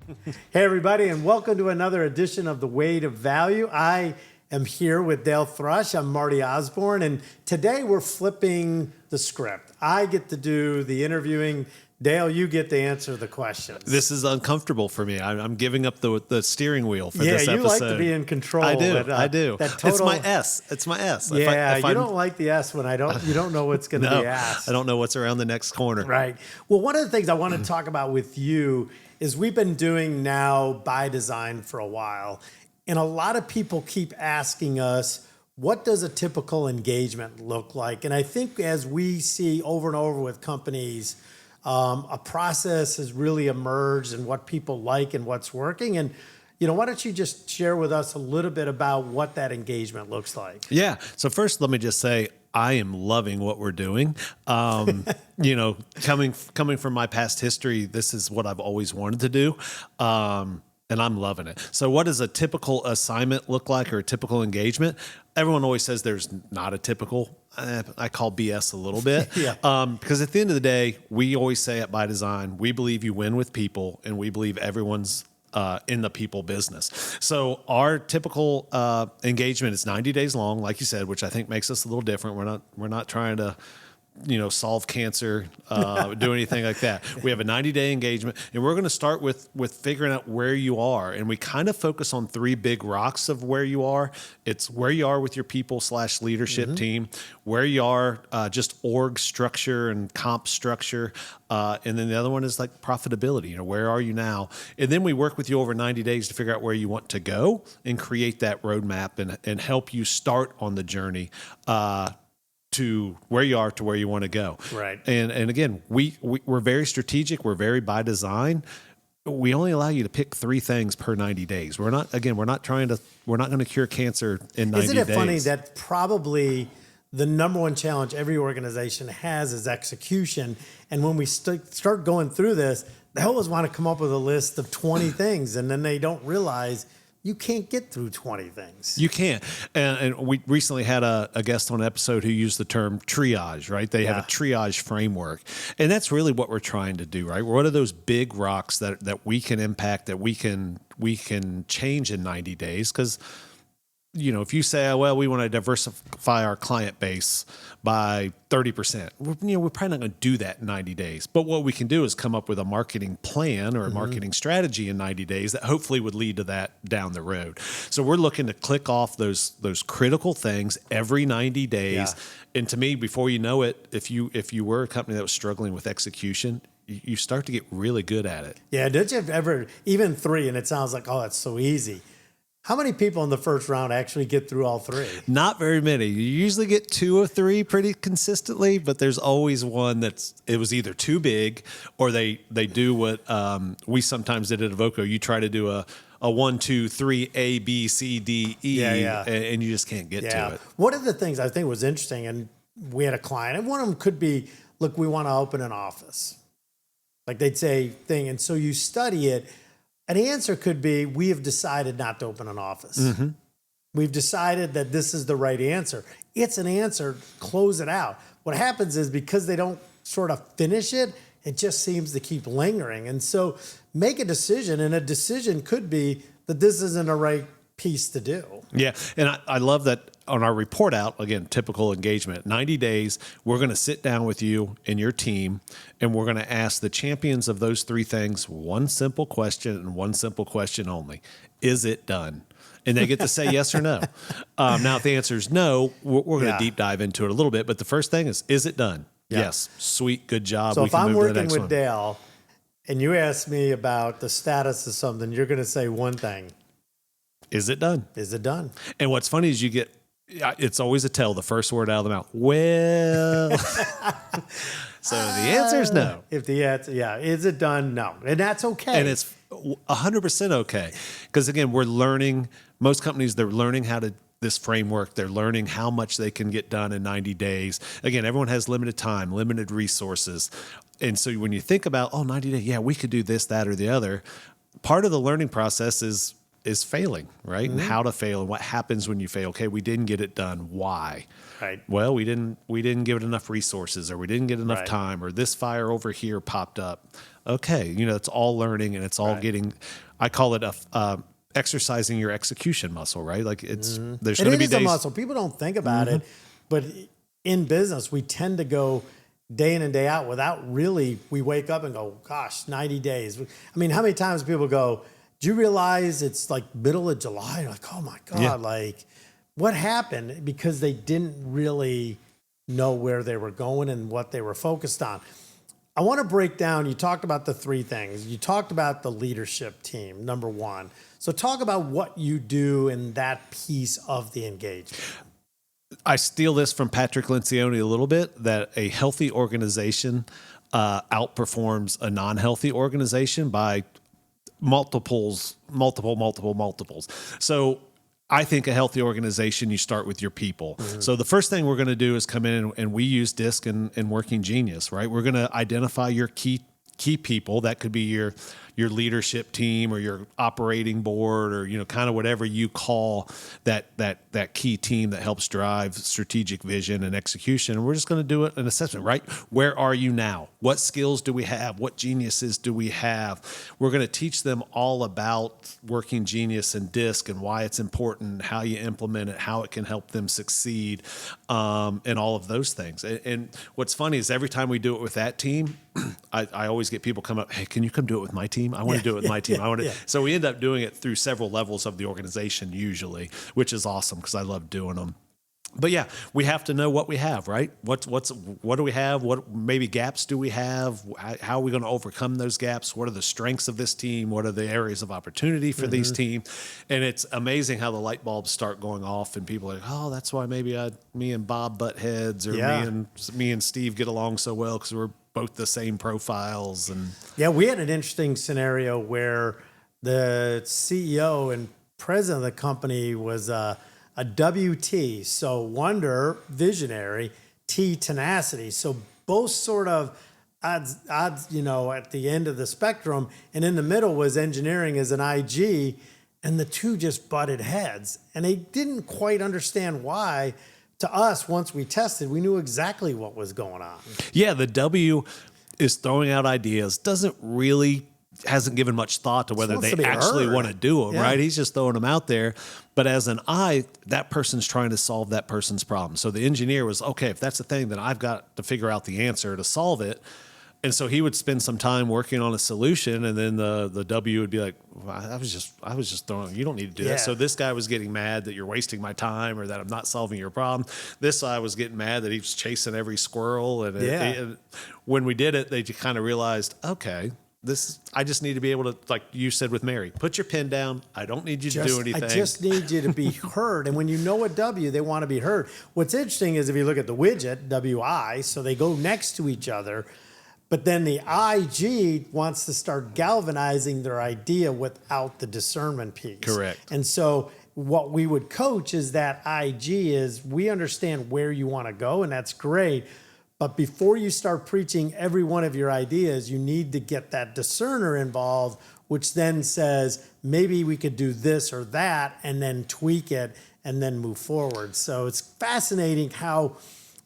Hey, everybody, and welcome to another edition of The Weight of Value. I am here with Dale Thrush. I'm Marty Osborn, and today we're flipping the script. I get to do the interviewing. Dale, you get to answer the questions. This is uncomfortable for me. I'm giving up the steering wheel for this episode. Yeah, you like to be in control. I do. But, I do. It's my S. It's my S. Yeah, you don't like the S when you don't know what's going to be asked. I don't know what's around the next corner. Right. Well, one of the things I want to talk about with you is we've been doing now by design for a while. And a lot of people keep asking us, what does a typical engagement look like? And I think as we see over and over with companies, a process has really emerged and what people like and what's working. And, why don't you just share with us a little bit about what that engagement looks like? Yeah. So first, let me just say, I am loving what we're doing. Coming from my past history, this is what I've always wanted to do. And I'm loving it. So what does a typical assignment look like, or a typical engagement? Everyone always says there's not a typical. I call BS a little bit. Yeah. Because at the end of the day, we always say at By Design, we believe you win with people, and we believe everyone's in the people business. So our typical engagement is 90 days long, like you said, which I think makes us a little different. We're not trying to solve cancer, do anything like that. We have a 90-day engagement, and we're going to start with figuring out where you are. And we kind of focus on three big rocks of where you are. It's where you are with your people/leadership team, where you are just org structure and comp structure, and then the other one is like profitability. Where are you now? And then we work with you over 90 days to figure out where you want to go and create that roadmap and help you start on the journey to where you are to where you want to go. Right. And again, we're very strategic. We're very by design. We only allow you to pick 3 things per 90 days. We're not going to cure cancer in 90 days. Isn't it funny that probably the number one challenge every organization has is execution. And when we start going through this, they always want to come up with a list of 20 things. And then they don't realize you can't get through 20 things. You can't. And we recently had a guest on an episode who used the term triage, right? They have a triage framework. And that's really what we're trying to do, right? What are those big rocks that we can impact, that we can change in 90 days? Because if you say, well, we want to diversify our client base by 30%, we're probably not going to do that in 90 days. But what we can do is come up with a marketing plan or a marketing strategy in 90 days that hopefully would lead to that down the road. So we're looking to click off those critical things every 90 days. Yeah. And to me, before you know it, if you were a company that was struggling with execution, you start to get really good at it. Yeah. Did you ever, even 3, and it sounds like, oh, that's so easy. How many people in the first round actually get through all 3? Not very many. You usually get 2 or 3 pretty consistently, but there's always one it was either too big, or they do what we sometimes did at Evoco. You try to do a 1, 2, 3, A, B, C, D, E, and you just can't get to it. One of the things I think was interesting, and we had a client, and one of them could be, look, we want to open an office. Like they'd say thing, and so you study it. An answer could be, we have decided not to open an office. Mm-hmm. We've decided that this is the right answer. It's an answer, close it out. What happens is because they don't sort of finish it, it just seems to keep lingering. And so make a decision, and a decision could be that this isn't a right piece to do. Yeah, and I love that on our report out, again, typical engagement, 90 days, we're going to sit down with you and your team, and we're going to ask the champions of those 3 things one simple question, and one simple question only. Is it done? And they get to say yes or no. Now, if the answer is no, we're going to deep dive into it a little bit. But the first thing is it done? Yeah. Yes. Sweet. Good job. So if I'm working with Dale and you ask me about the status of something, you're going to say one thing. Is it done? Is it done? And what's funny is it's always a tell, the first word out of the mouth. Well, so the answer is no. If the answer, is it done? No. And that's okay. And it's 100% okay. Because again, we're learning, most companies, they're learning this framework. They're learning how much they can get done in 90 days. Again, everyone has limited time, limited resources. And so when you think about, 90 days, we could do this, that, or the other. Part of the learning process is is failing, right? And how to fail and what happens when you fail. Okay, we didn't get it done. Why? Right. Well, we didn't give it enough resources, or we didn't get enough Right. time, or this fire over here popped up. Okay, it's all learning, and it's all getting. I call it exercising your execution muscle, right? Like there's And going to it be is days. a muscle. People don't think about it, but in business, we tend to go day in and day out without really, we wake up and go, gosh, 90 days. I mean, how many times people go, do you realize it's like middle of July? You're like, oh my God, like what happened? Because they didn't really know where they were going and what they were focused on. I want to break down, you talked about the three things. You talked about the leadership team, number one. So talk about what you do in that piece of the engagement. I steal this from Patrick Lencioni a little bit, that a healthy organization outperforms a non-healthy organization by multiples. So I think a healthy organization, you start with your people. So the first thing we're going to do is come in and we use DISC and Working Genius, right? We're going to identify your key people. That could be your leadership team or your operating board, or kind of whatever you call that key team that helps drive strategic vision and execution. And we're just going to do an assessment, right? Where are you now? What skills do we have? What geniuses do we have? We're going to teach them all about Working Genius and DISC and why it's important, how you implement it, how it can help them succeed, and all of those things. And what's funny is every time we do it with that team, I always get people come up, hey, can you come do it with my team? I want to do it with my team. I want to. So we end up doing it through several levels of the organization usually, which is awesome because I love doing them. But yeah, we have to know what we have, right? What do we have? What maybe gaps do we have? How are we going to overcome those gaps? What are the strengths of this team? What are the areas of opportunity for these team? And it's amazing how the light bulbs start going off, and people are like, oh, that's why maybe me and Bob butt heads, or me and Steve get along so well because we're both the same profiles. And we had an interesting scenario where the CEO and president of the company was a WT, so wonder, visionary, T, tenacity. So both sort of odds, at the end of the spectrum, and in the middle was engineering as an IG, and the two just butted heads. And they didn't quite understand why. To us, once we tested, we knew exactly what was going on. Yeah, the W is throwing out ideas, hasn't given much thought to whether they actually want to do them, right? He's just throwing them out there. But as an I, that person's trying to solve that person's problem. So the engineer was, okay, if that's the thing, then I've got to figure out the answer to solve it. And so he would spend some time working on a solution, and then the W would be like, well, I was just throwing, you don't need to do that. So this guy was getting mad that you're wasting my time or that I'm not solving your problem. This guy was getting mad that he was chasing every squirrel. And when we did it, they just kind of realized, okay, I just need to be able to, like you said with Mary, put your pen down. I don't need you to do anything. I just need you to be heard. And when you know a W, they want to be heard. What's interesting is if you look at the widget, WI, so they go next to each other, but then the IG wants to start galvanizing their idea without the discernment piece. Correct. And so what we would coach is that IG is, we understand where you want to go, and that's great. But before you start preaching every one of your ideas, you need to get that discerner involved, which then says, maybe we could do this or that, and then tweak it and then move forward. So it's fascinating how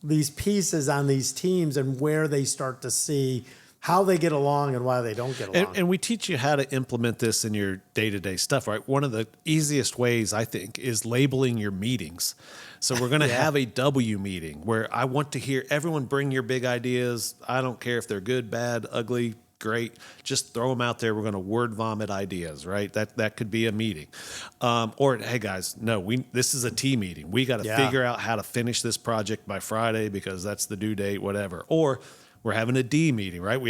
these pieces on these teams and where they start to see how they get along and why they don't get along. And we teach you how to implement this in your day-to-day stuff, right? One of the easiest ways, I think, is labeling your meetings. So we're going to have a W meeting where I want to hear everyone bring your big ideas. I don't care if they're good, bad, ugly, great. Just throw them out there. We're going to word vomit ideas, right? That could be a meeting. Or, hey, guys, no, this is a T meeting. We got to figure out how to finish this project by Friday because that's the due date, whatever. Or we're having a D meeting, right? We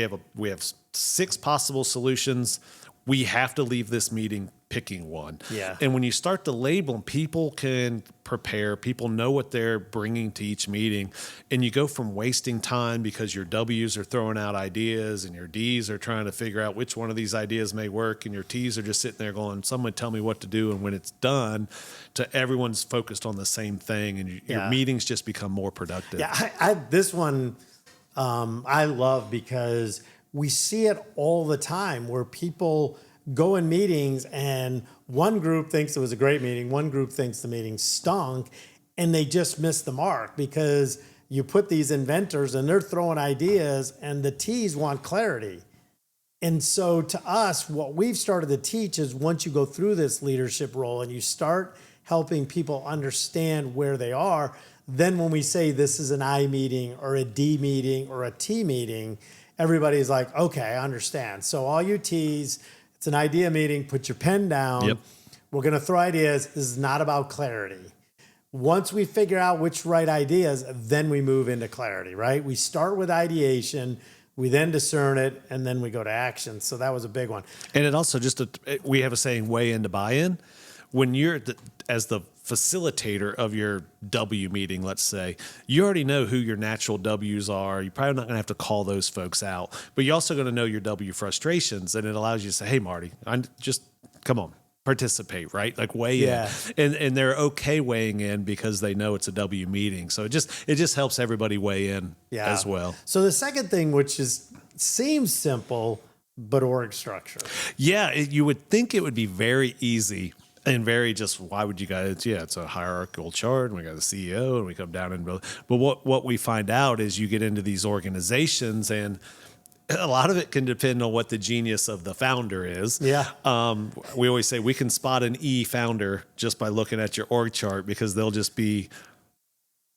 have 6 possible solutions. We have to leave this meeting picking one. Yeah. And when you start to label them, people can prepare. People know what they're bringing to each meeting. And you go from wasting time because your W's are throwing out ideas and your D's are trying to figure out which one of these ideas may work, and your T's are just sitting there going, someone tell me what to do. And when it's done, to everyone's focused on the same thing, and your meetings just become more productive. Yeah, this one I love because we see it all the time where people go in meetings and one group thinks it was a great meeting, one group thinks the meeting stunk, and they just missed the mark because you put these inventors and they're throwing ideas and the T's want clarity. And so to us, what we've started to teach is once you go through this leadership role and you start helping people understand where they are, then when we say this is an I meeting or a D meeting or a T meeting, everybody's like, okay, I understand. So all you T's, it's an idea meeting, put your pen down. Yep. We're going to throw ideas. This is not about clarity. Once we figure out which right ideas, then we move into clarity, right? We start with ideation, we then discern it, and then we go to action. So that was a big one. And it also we have a saying, way into buy-in. When you're as the facilitator of your W meeting, let's say, you already know who your natural W's are. You're probably not going to have to call those folks out, but you're also going to know your W frustrations, and it allows you to say, hey, Marty, come on. Participate, right? Like weigh in, and they're okay weighing in because they know it's a W meeting. So it just helps everybody weigh in as well. So the second thing, which seems simple, but org structure. Yeah, you would think it would be very easy and very just, why would you guys? Yeah, it's a hierarchical chart, and we got the CEO, and we come down and build. But what we find out is you get into these organizations and a lot of it can depend on what the genius of the founder is. Yeah. We always say we can spot an E founder just by looking at your org chart because they'll just be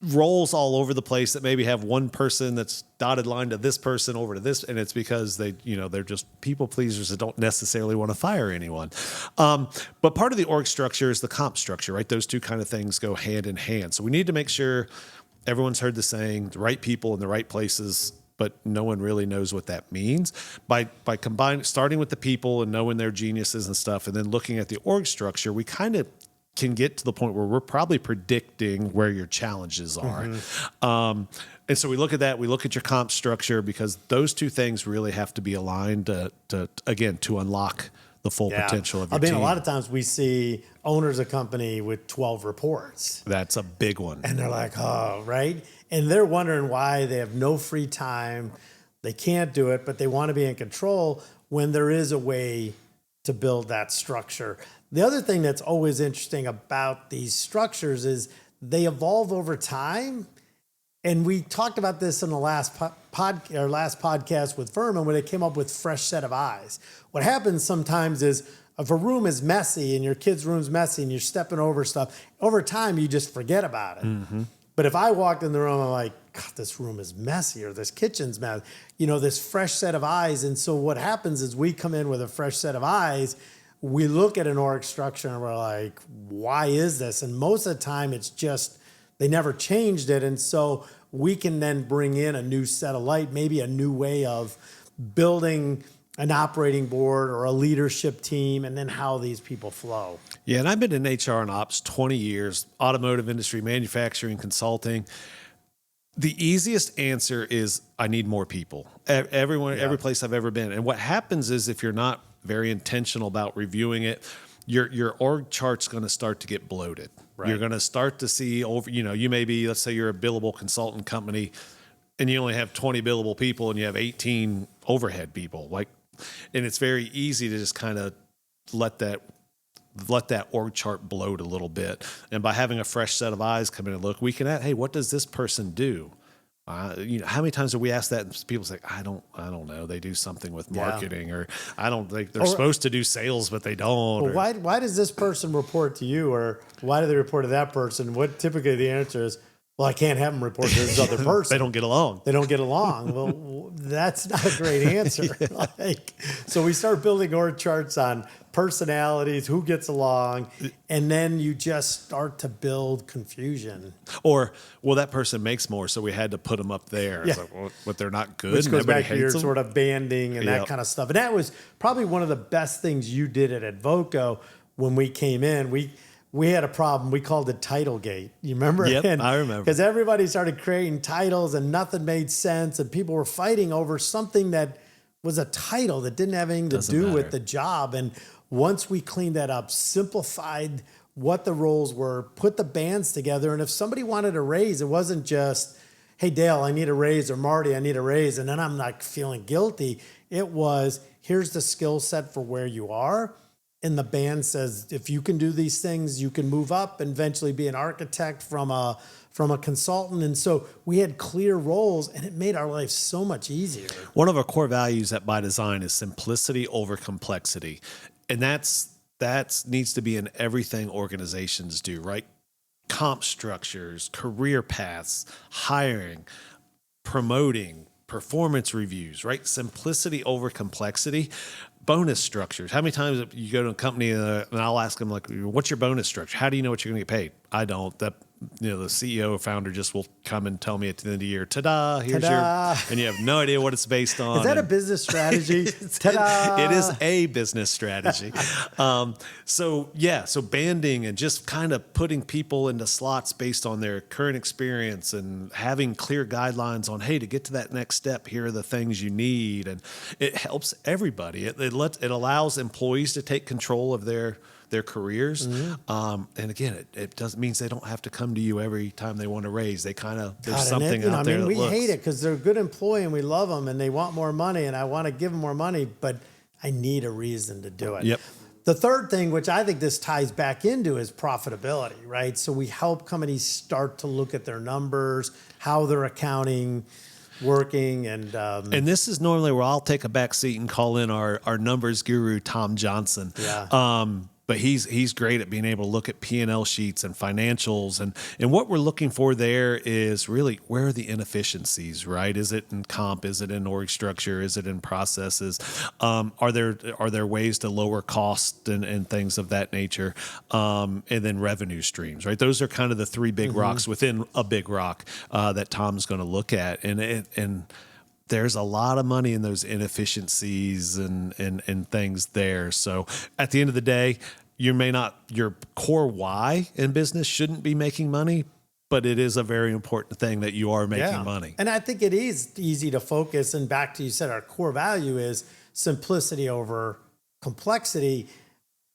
roles all over the place that maybe have one person that's dotted line to this person over to this. And it's because they're just people pleasers that don't necessarily want to fire anyone. But part of the org structure is the comp structure, right? Those two kind of things go hand in hand. So we need to make sure everyone's heard the saying, the right people in the right places, but no one really knows what that means. By starting with the people and knowing their geniuses and stuff, and then looking at the org structure, we kind of can get to the point where we're probably predicting where your challenges are. Mm-hmm. And so we look at that, we look at your comp structure, because those two things really have to be aligned to unlock the full potential of your team. A lot of times we see owners of company with 12 reports. That's a big one. And they're like, oh, right? And they're wondering why they have no free time. They can't do it, but they want to be in control when there is a way to build that structure. The other thing that's always interesting about these structures is they evolve over time. And we talked about this in the last podcast with Furman, where they came up with fresh set of eyes. What happens sometimes is if a room is messy and your kid's room's messy and you're stepping over stuff, over time you just forget about it. Mm-hmm. But if I walked in the room, I'm like, God, this room is messy, or this kitchen's messy, this fresh set of eyes. And so what happens is we come in with a fresh set of eyes. We look at an org structure and we're like, why is this? And most of the time it's just, they never changed it. And so we can then bring in a new set of light, maybe a new way of building an operating board or a leadership team, and then how these people flow. Yeah, and I've been in HR and ops 20 years, automotive industry, manufacturing, consulting. The easiest answer is I need more people. Every place I've ever been. And what happens is if you're not very intentional about reviewing it, your org chart's going to start to get bloated. Right. You're going to start to see you may be, let's say you're a billable consultant company and you only have 20 billable people and you have 18 overhead people. And it's very easy to just kind of let that org chart bloat a little bit. And by having a fresh set of eyes come in and look, we can add, hey, what does this person do? How many times have we asked that and people say, I don't know. They do something with marketing, or I don't think they're supposed to do sales, but they don't. Well, why does this person report to you, or why do they report to that person? What typically the answer is, well, I can't have them report to this other person. They don't get along. Well, that's not a great answer. So we start building org charts on personalities, who gets along, and then you just start to build confusion. Or, well, that person makes more, so we had to put them up there. Yeah. But they're not good. Which goes back to your sort of banding and that kind of stuff. And that was probably one of the best things you did at Advoco when we came in. We had a problem. We called it Titlegate. You remember? Yep, I remember. Because everybody started creating titles and nothing made sense, and people were fighting over something that was a title that didn't have anything to do with the job. And once we cleaned that up, simplified what the roles were, put the bands together, and if somebody wanted a raise, it wasn't just, hey, Dale, I need a raise, or Marty, I need a raise. And then I'm not feeling guilty. It was, here's the skill set for where you are. And the band says, if you can do these things, you can move up and eventually be an architect from a consultant. And so we had clear roles, and it made our life so much easier. One of our core values at By Design is simplicity over complexity. And that needs to be in everything organizations do, right? Comp structures, career paths, hiring, promoting, performance reviews, right? Simplicity over complexity. Bonus structures. How many times you go to a company and I'll ask them, like, what's your bonus structure? How do you know what you're going to get paid? I don't. The CEO or founder just will come and tell me at the end of the year, ta-da, here's Ta-da. and you have no idea what it's based on. Is that a business strategy? Ta-da. It is a business strategy. So banding and just kind of putting people into slots based on their current experience and having clear guidelines on, hey, to get to that next step, here are the things you need. And it helps everybody. It allows employees to take control of their careers. And again, it doesn't means they don't have to come to you every time they want to raise. They kind of, there's something out there. We hate it because they're a good employee and we love them and they want more money and I want to give them more money, but I need a reason to do it. Yep. The third thing, which I think this ties back into, is profitability, right? So we help companies start to look at their numbers, how they're accounting, working, and this is normally where I'll take a back seat and call in our numbers guru, Tom Johnson. Yeah. But he's great at being able to look at P&L sheets and financials. And what we're looking for there is really, where are the inefficiencies, right? Is it in comp? Is it in org structure? Is it in processes? Are there ways to lower cost and things of that nature? And then revenue streams, right? Those are kind of the three big rocks within a big rock that Tom's going to look at. And there's a lot of money in those inefficiencies and things there. So at the end of the day, your core why in business shouldn't be making money, but it is a very important thing that you are making money. And I think it is easy to focus. And back to, you said our core value is simplicity over complexity.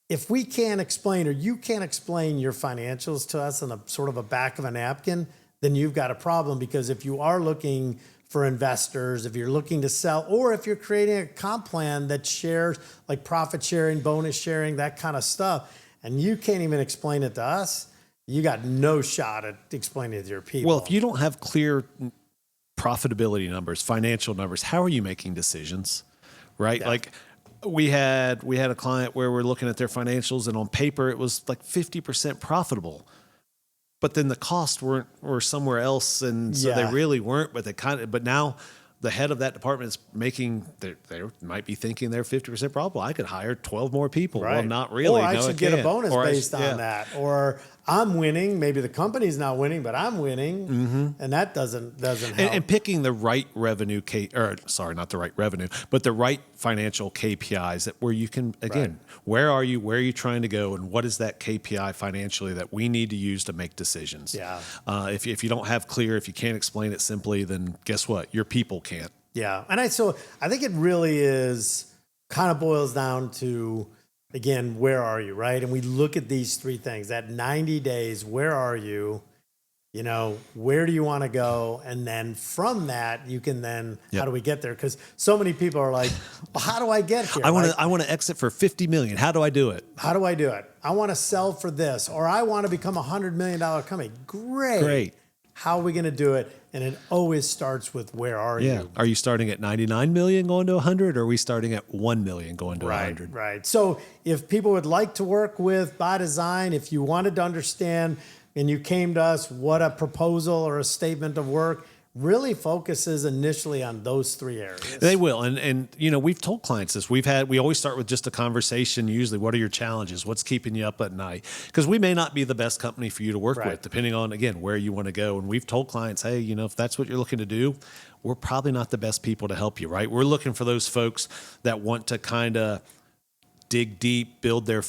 If we can't explain, or you can't explain your financials to us in a sort of a back of a napkin, then you've got a problem. Because if you are looking for investors, if you're looking to sell, or if you're creating a comp plan that shares, like profit sharing, bonus sharing, that kind of stuff, and you can't even explain it to us, you got no shot at explaining it to your people. Well, if you don't have clear profitability numbers, financial numbers, how are you making decisions, right? Yeah. Like we had a client where we're looking at their financials, and on paper it was like 50% profitable. But then the costs were somewhere else, and so they really weren't. But now the head of that department is making. They might be thinking they're 50% profitable. I could hire 12 more people. Right. Well, not really. Or I should get a bonus based on that. Or I'm winning. Maybe the company's not winning, but I'm winning, and that doesn't help. And picking the right revenue, not the right revenue, but the right financial KPIs that where you can again, where are you trying to go, and what is that KPI financially that we need to use to make decisions? Yeah. If you don't have clear, if you can't explain it simply, then guess what? Your people can't. Yeah, and I think it really is kind of boils down to, again, where are you, right? And we look at these three things, that 90 days, where are you? You know, where do you want to go? And then from that, you can then, how do we get there? Because so many people are like, well, how do I get here? I want to exit for $50 million. How do I do it? How do I do it? I want to sell for this, or I want to become a $100 million company. Great. How are we going to do it? And it always starts with, where are you? Are you starting at 99 million going to 100, or are we starting at 1 million going to 100? Right. So if people would like to work with By Design, if you wanted to understand and you came to us, what a proposal or a statement of work really focuses initially on those three areas. They will. And you know, we've told clients this. We always start with just a conversation. Usually, what are your challenges? What's keeping you up at night? Because we may not be the best company for you to work with, depending on, again, where you want to go. And we've told clients, hey, you know, if that's what you're looking to do, we're probably not the best people to help you, right? We're looking for those folks that want to kind of dig deep, build their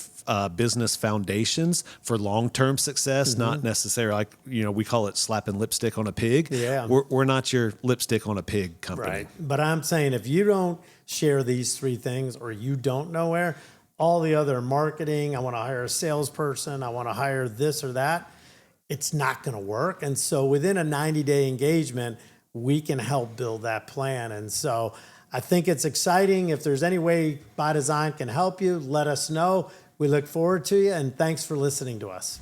business foundations for long-term success, not necessarily, like, you know, we call it slapping lipstick on a pig. Yeah. We're not your lipstick on a pig company. Right. But I'm saying, if you don't share these three things, or you don't know where, all the other marketing, I want to hire a salesperson, I want to hire this or that, it's not going to work. And so within a 90-day engagement, we can help build that plan. And so I think it's exciting. If there's any way By Design can help you, let us know. We look forward to you, and thanks for listening to us.